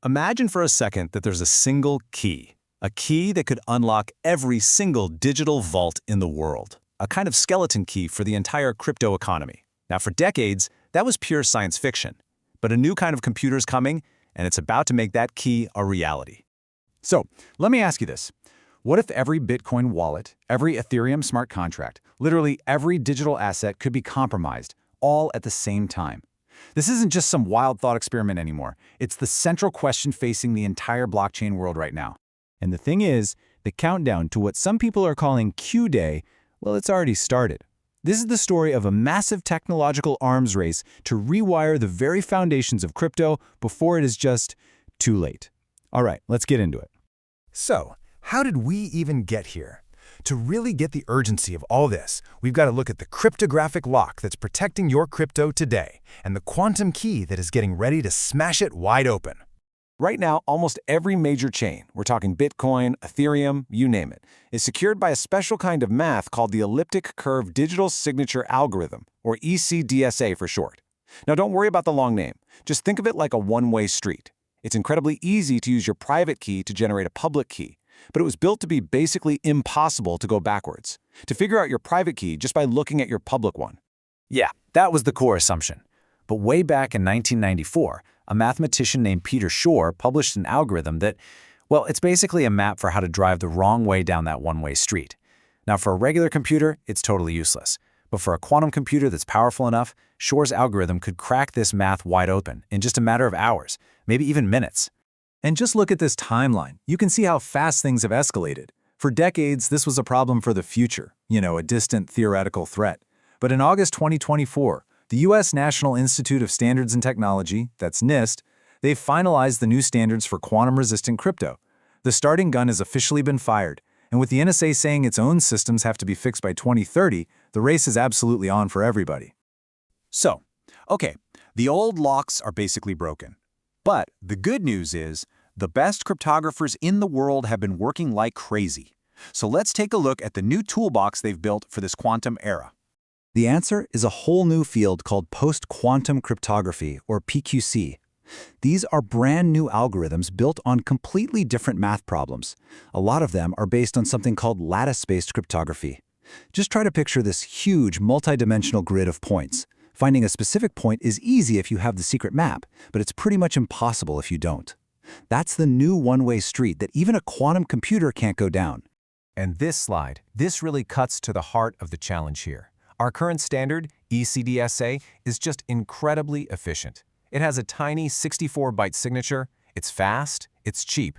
Imagine for a second that there's a single key, a key that could unlock every single digital vault in the world, a kind of skeleton key for the entire crypto economy. Now, for decades, that was pure science fiction. But a new kind of computer is coming, and it's about to make that key a reality. So, let me ask you this. What if every Bitcoin wallet, every Ethereum smart contract, literally every digital asset could be compromised, all at the same time? This isn't just some wild thought experiment anymore. It's the central question facing the entire blockchain world right now. And the thing is, the countdown to what some people are calling Q-Day, well, it's already started. This is the story of a massive technological arms race to rewire the very foundations of crypto before it is just too late. All right, let's get into it. So, how did we even get here? To really get the urgency of all this, we've got to look at the cryptographic lock that's protecting your crypto today and the quantum key that is getting ready to smash it wide open. Right now, almost every major chain, we're talking Bitcoin, Ethereum, you name it, is secured by a special kind of math called the elliptic curve digital signature algorithm, or ECDSA for short. Now, don't worry about the long name. Just think of it like a one-way street. It's incredibly easy to use your private key to generate a public key, but it was built to be basically impossible to go backwards, to figure out your private key just by looking at your public one. Yeah, that was the core assumption. But way back in 1994, a mathematician named Shor published an algorithm that, well, it's basically a map for how to drive the wrong way down that one-way street. Now, for a regular computer, it's totally useless. But for a quantum computer that's powerful enough, Shor's algorithm could crack this math wide open in just a matter of hours, maybe even minutes. And just look at this timeline. You can see how fast things have escalated. For decades, this was a problem for the future, a distant theoretical threat. But in August 2024, the U.S. National Institute of Standards and Technology, that's NIST, they've finalized the new standards for quantum-resistant crypto. The starting gun has officially been fired, and with the NSA saying its own systems have to be fixed by 2030, the race is absolutely on for everybody. So, okay, the old locks are basically broken. But the good news is, the best cryptographers in the world have been working like crazy. So let's take a look at the new toolbox they've built for this quantum era. The answer is a whole new field called post-quantum cryptography, or PQC. These are brand new algorithms built on completely different math problems. A lot of them are based on something called lattice-based cryptography. Just try to picture this huge multidimensional grid of points. Finding a specific point is easy if you have the secret map, but it's pretty much impossible if you don't. That's the new one-way street that even a quantum computer can't go down. And this really cuts to the heart of the challenge here. Our current standard, ECDSA, is just incredibly efficient. It has a tiny 64-byte signature, it's fast, it's cheap.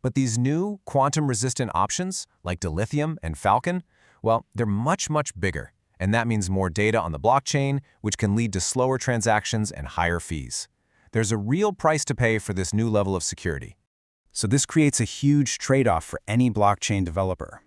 But these new quantum-resistant options, like dilithium and Falcon, well, they're much, much bigger. And that means more data on the blockchain, which can lead to slower transactions and higher fees. There's a real price to pay for this new level of security. So this creates a huge trade-off for any blockchain developer.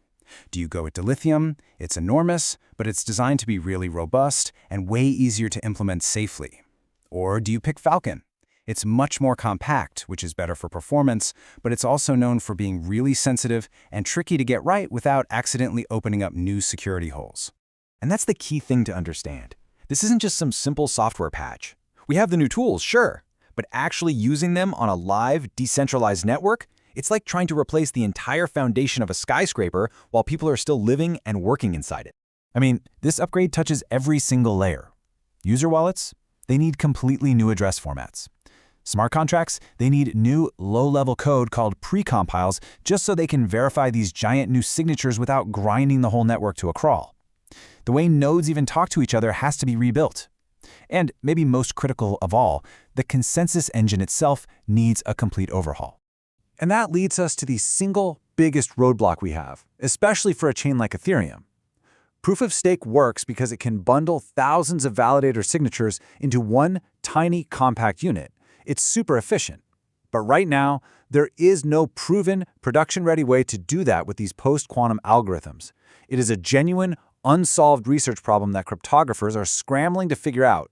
Do you go with dilithium? It's enormous, but it's designed to be really robust and way easier to implement safely. Or do you pick Falcon? It's much more compact, which is better for performance, but it's also known for being really sensitive and tricky to get right without accidentally opening up new security holes. And that's the key thing to understand. This isn't just some simple software patch. We have the new tools, sure, but actually using them on a live, decentralized network, it's like trying to replace the entire foundation of a skyscraper while people are still living and working inside it. I mean, this upgrade touches every single layer. User wallets, they need completely new address formats. Smart contracts, they need new low-level code called precompiles just so they can verify these giant new signatures without grinding the whole network to a crawl. The way nodes even talk to each other has to be rebuilt. And maybe most critical of all, the consensus engine itself needs a complete overhaul. And that leads us to the single biggest roadblock we have, especially for a chain like Ethereum. Proof of stake works because it can bundle thousands of validator signatures into one tiny compact unit. It's super efficient. But right now, there is no proven, production-ready way to do that with these post-quantum algorithms. It is a genuine, unsolved research problem that cryptographers are scrambling to figure out.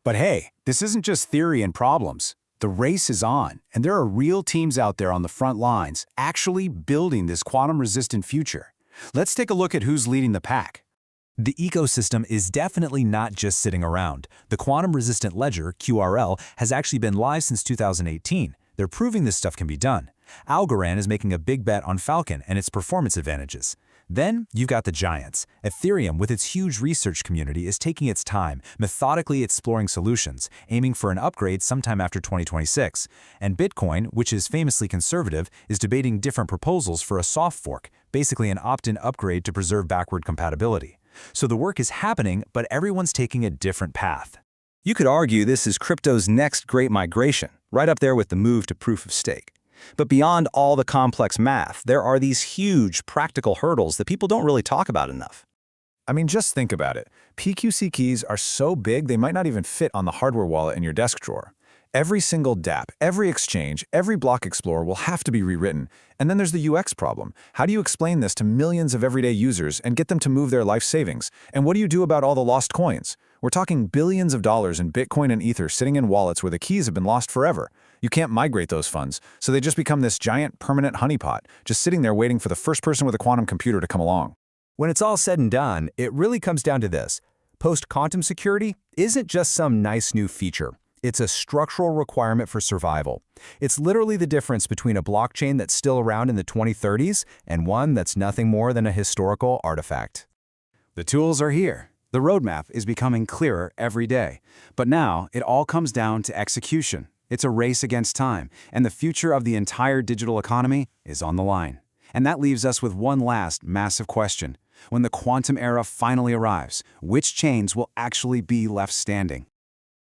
But hey, this isn't just theory and problems. The race is on, and there are real teams out there on the front lines actually building this quantum-resistant future. Let's take a look at who's leading the pack. The ecosystem is definitely not just sitting around. The quantum-resistant ledger, QRL, has actually been live since 2018. They're proving this stuff can be done. Algorand is making a big bet on Falcon and its performance advantages. Then, you've got the giants. Ethereum, with its huge research community, is taking its time, methodically exploring solutions, aiming for an upgrade sometime after 2026. And Bitcoin, which is famously conservative, is debating different proposals for a soft fork, basically an opt-in upgrade to preserve backward compatibility. So the work is happening, but everyone's taking a different path. You could argue this is crypto's next great migration, right up there with the move to proof of stake. But beyond all the complex math, there are these huge practical hurdles that people don't really talk about enough. I mean, just think about it. PQC keys are so big they might not even fit on the hardware wallet in your desk drawer. Every single dApp, every exchange, every block explorer will have to be rewritten. And then there's the UX problem. How do you explain this to millions of everyday users and get them to move their life savings? And what do you do about all the lost coins? We're talking billions of dollars in Bitcoin and Ether sitting in wallets where the keys have been lost forever. You can't migrate those funds, so they just become this giant permanent honeypot, just sitting there waiting for the first person with a quantum computer to come along. When it's all said and done, it really comes down to this. Post-quantum security isn't just some nice new feature. It's a structural requirement for survival. It's literally the difference between a blockchain that's still around in the 2030s and one that's nothing more than a historical artifact. The tools are here. The roadmap is becoming clearer every day. But now, it all comes down to execution. It's a race against time, and the future of the entire digital economy is on the line. And that leaves us with one last massive question. When the quantum era finally arrives, which chains will actually be left standing?